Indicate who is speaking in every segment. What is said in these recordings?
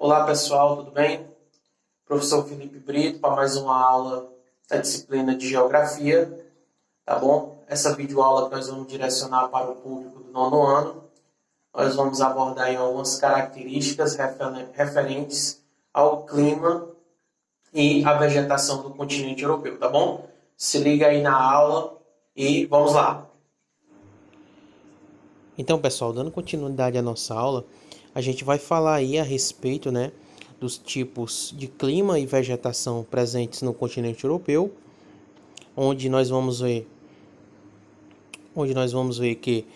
Speaker 1: Olá pessoal, tudo bem? Professor Felipe Brito para mais uma aula da disciplina de Geografia, tá bom? Essa videoaula que nós vamos direcionar para o público do nono ano, nós vamos abordar aí algumas características referentes ao clima e à vegetação do continente europeu, tá bom? Se liga aí na aula e vamos lá!
Speaker 2: Então, pessoal, dando continuidade à nossa aula, a gente vai falar aí a respeito, dos tipos de clima e vegetação presentes no continente europeu, onde nós vamos ver que,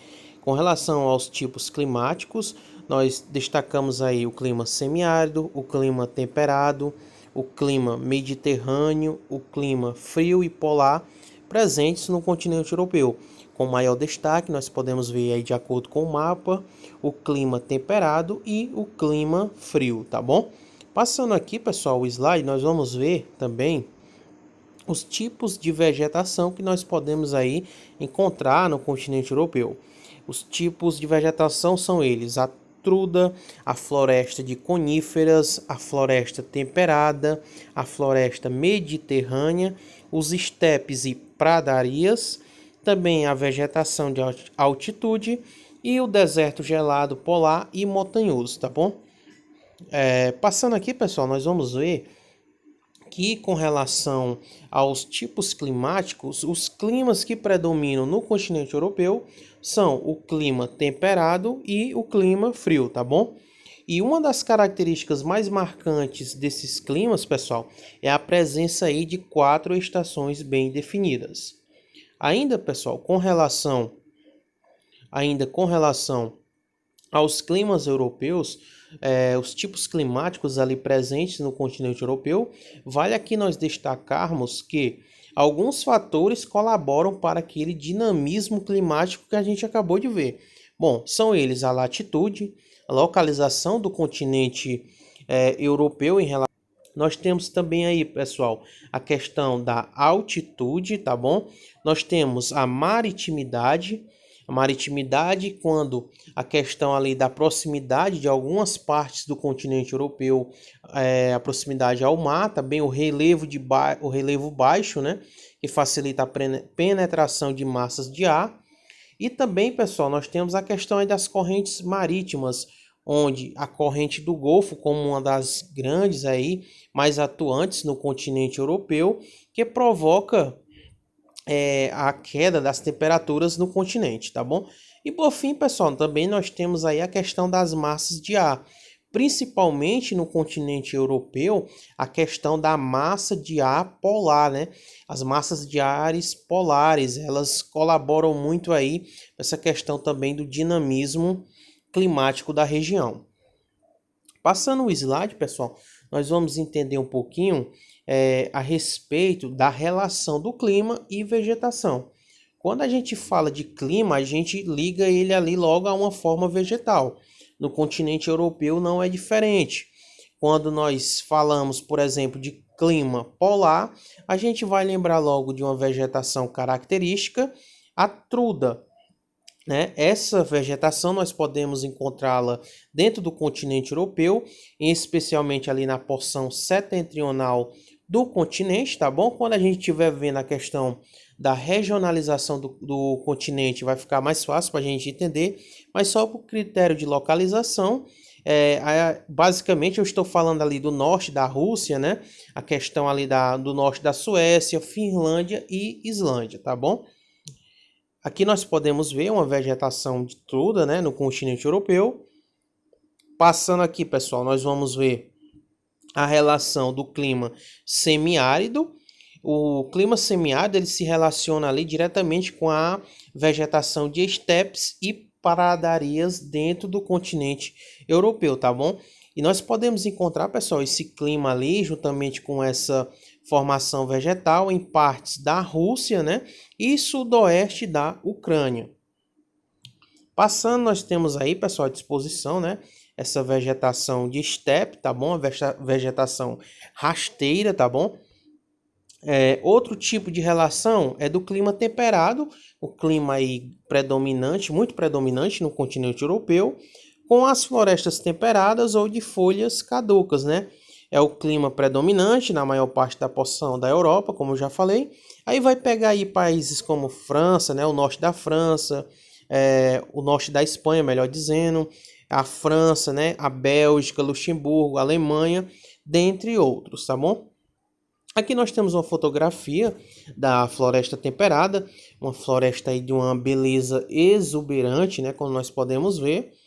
Speaker 2: com relação aos tipos climáticos, nós destacamos aí o clima semiárido, o clima temperado, o clima mediterrâneo, o clima frio e polar presentes no continente europeu. Com maior destaque, nós podemos ver aí, de acordo com o mapa, o clima temperado e o clima frio, tá bom? Passando aqui, pessoal, o slide, nós vamos ver também os tipos de vegetação que nós podemos aí encontrar no continente europeu. Os tipos de vegetação são eles: a truda, a floresta de coníferas, a floresta temperada, a floresta mediterrânea, os estepes e pradarias, também a vegetação de altitude e o deserto gelado polar e montanhoso, tá bom? Passando aqui, pessoal, nós vamos ver que, com relação aos tipos climáticos, os climas que predominam no continente europeu são o clima temperado e o clima frio, tá bom? E uma das características mais marcantes desses climas, pessoal, é a presença aí de 4 estações bem definidas. Ainda, pessoal, com relação aos climas europeus, os tipos climáticos ali presentes no continente europeu, vale aqui nós destacarmos que alguns fatores colaboram para aquele dinamismo climático que a gente acabou de ver. Bom, são eles a latitude, a localização do continente europeu em relação. Nós temos também aí, pessoal, a questão da altitude, tá bom? Nós temos a maritimidade, quando a questão ali da proximidade de algumas partes do continente europeu, a proximidade ao mar, também o relevo baixo, né, que facilita a penetração de massas de ar. E também, pessoal, nós temos a questão aí das correntes marítimas, onde a corrente do Golfo, como uma das grandes aí, mais atuantes no continente europeu, que provoca a queda das temperaturas no continente, tá bom? E por fim, pessoal, também nós temos aí a questão das massas de ar, principalmente no continente europeu, a questão da massa de ar polar, né? As massas de ares polares, elas colaboram muito aí nessa questão também do dinamismo climático da região. Passando o slide, pessoal, nós vamos entender um pouquinho a respeito da relação do clima e vegetação. Quando a gente fala de clima, a gente liga ele ali logo a uma forma vegetal. No continente europeu não é diferente. Quando nós falamos, por exemplo, de clima polar, a gente vai lembrar logo de uma vegetação característica, a truda. Essa vegetação nós podemos encontrá-la dentro do continente europeu, especialmente ali na porção setentrional do continente, tá bom? Quando a gente estiver vendo a questão da regionalização do continente, vai ficar mais fácil para a gente entender, mas só por critério de localização, basicamente eu estou falando ali do norte da Rússia, né? A questão ali do norte da Suécia, Finlândia e Islândia, tá bom? Aqui nós podemos ver uma vegetação de truda, né, no continente europeu. Passando aqui, pessoal, nós vamos ver a relação do clima semiárido. O clima semiárido ele se relaciona ali diretamente com a vegetação de estepes e pradarias dentro do continente europeu, tá bom? E nós podemos encontrar, pessoal, esse clima ali juntamente com essa formação vegetal em partes da Rússia, né, e sudoeste da Ucrânia. Passando, nós temos aí, pessoal, à disposição, né, essa vegetação de estepe, tá bom? A vegetação rasteira, tá bom? Outro tipo de relação é do clima temperado, o clima aí predominante, muito predominante no continente europeu, com as florestas temperadas ou de folhas caducas, né? É o clima predominante na maior parte da porção da Europa, como eu já falei. Aí vai pegar aí países como França, né? O norte da França, o norte da Espanha, melhor dizendo, a França, né? A Bélgica, Luxemburgo, a Alemanha, dentre outros, tá bom? Aqui nós temos uma fotografia da floresta temperada, uma floresta aí de uma beleza exuberante, né? Como nós podemos ver.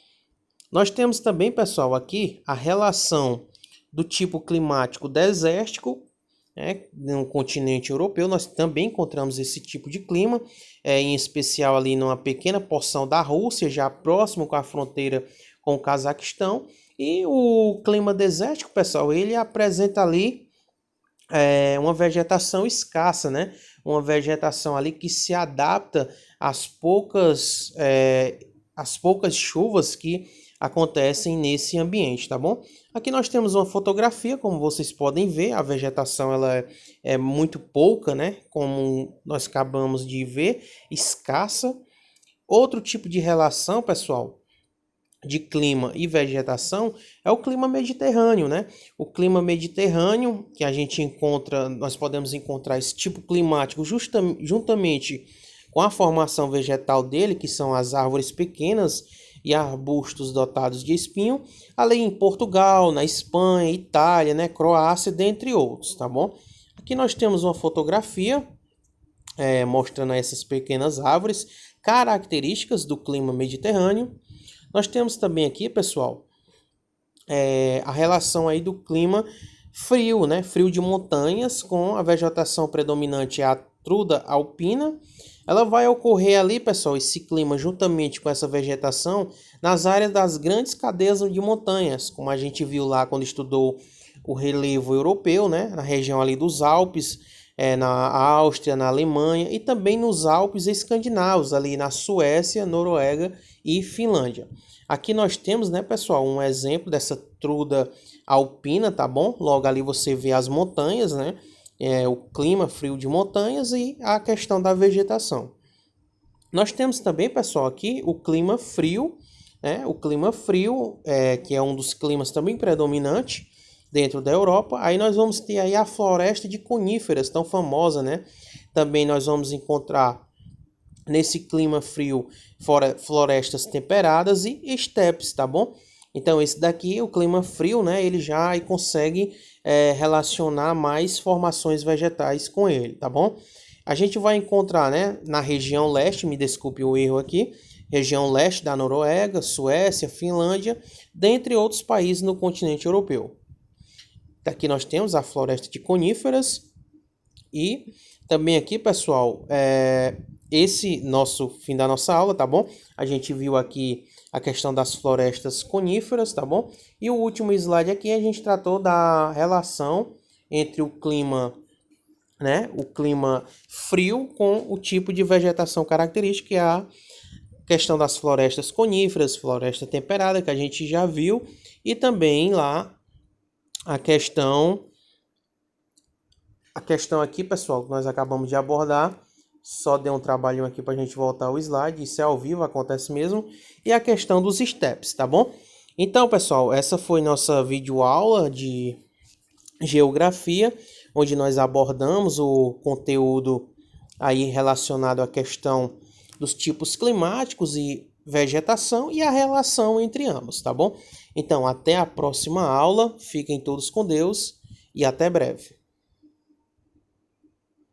Speaker 2: Nós temos também, pessoal, aqui a relação do tipo climático desértico, né? No continente europeu nós também encontramos esse tipo de clima, em especial ali numa pequena porção da Rússia, já próximo com a fronteira com o Cazaquistão. E o clima desértico, pessoal, ele apresenta ali uma vegetação escassa, né? Uma vegetação ali que se adapta às poucas chuvas que acontecem nesse ambiente, tá bom? Aqui nós temos uma fotografia, como vocês podem ver, a vegetação ela é muito pouca, né? Como nós acabamos de ver, escassa. Outro tipo de relação, pessoal, de clima e vegetação é o clima mediterrâneo, né? O clima mediterrâneo que a gente encontra, nós podemos encontrar esse tipo climático juntamente com a formação vegetal dele, que são as árvores pequenas e arbustos dotados de espinho, além em Portugal, na Espanha, Itália, né, Croácia, dentre outros, tá bom? Aqui nós temos uma fotografia mostrando essas pequenas árvores, características do clima mediterrâneo. Nós temos também aqui, pessoal, a relação aí do clima frio, né? Frio de montanhas, com a vegetação predominante a truda alpina. Ela vai ocorrer ali, pessoal, esse clima juntamente com essa vegetação nas áreas das grandes cadeias de montanhas, como a gente viu lá quando estudou o relevo europeu, né? Na região ali dos Alpes, na Áustria, na Alemanha e também nos Alpes escandinavos, ali na Suécia, Noruega e Finlândia. Aqui nós temos, né, pessoal, um exemplo dessa truda alpina, tá bom? Logo ali você vê as montanhas, né? O clima frio de montanhas e a questão da vegetação. Nós temos também, pessoal, aqui o clima frio, né? O clima frio, que é um dos climas também predominante dentro da Europa. Aí nós vamos ter aí a floresta de coníferas, tão famosa, né? Também nós vamos encontrar nesse clima frio florestas temperadas e estepes, tá bom? Então esse daqui, o clima frio, né? Ele já consegue relacionar mais formações vegetais com ele, tá bom? A gente vai encontrar, né, na região leste, me desculpe o erro aqui, região leste da Noruega, Suécia, Finlândia, dentre outros países no continente europeu. Aqui nós temos a floresta de coníferas e também aqui, pessoal, esse nosso fim da nossa aula, tá bom? A gente viu aqui a questão das florestas coníferas, tá bom? E o último slide aqui a gente tratou da relação entre o clima, né? O clima frio com o tipo de vegetação característica, que é a questão das florestas coníferas, floresta temperada, que a gente já viu, e também lá a questão aqui, pessoal, que nós acabamos de abordar. Só deu um trabalhinho aqui para a gente voltar ao slide. Isso é ao vivo, acontece mesmo. E a questão dos steps, tá bom? Então, pessoal, essa foi nossa videoaula de geografia, onde nós abordamos o conteúdo aí relacionado à questão dos tipos climáticos e vegetação e a relação entre ambos, tá bom? Então, até a próxima aula. Fiquem todos com Deus e até breve.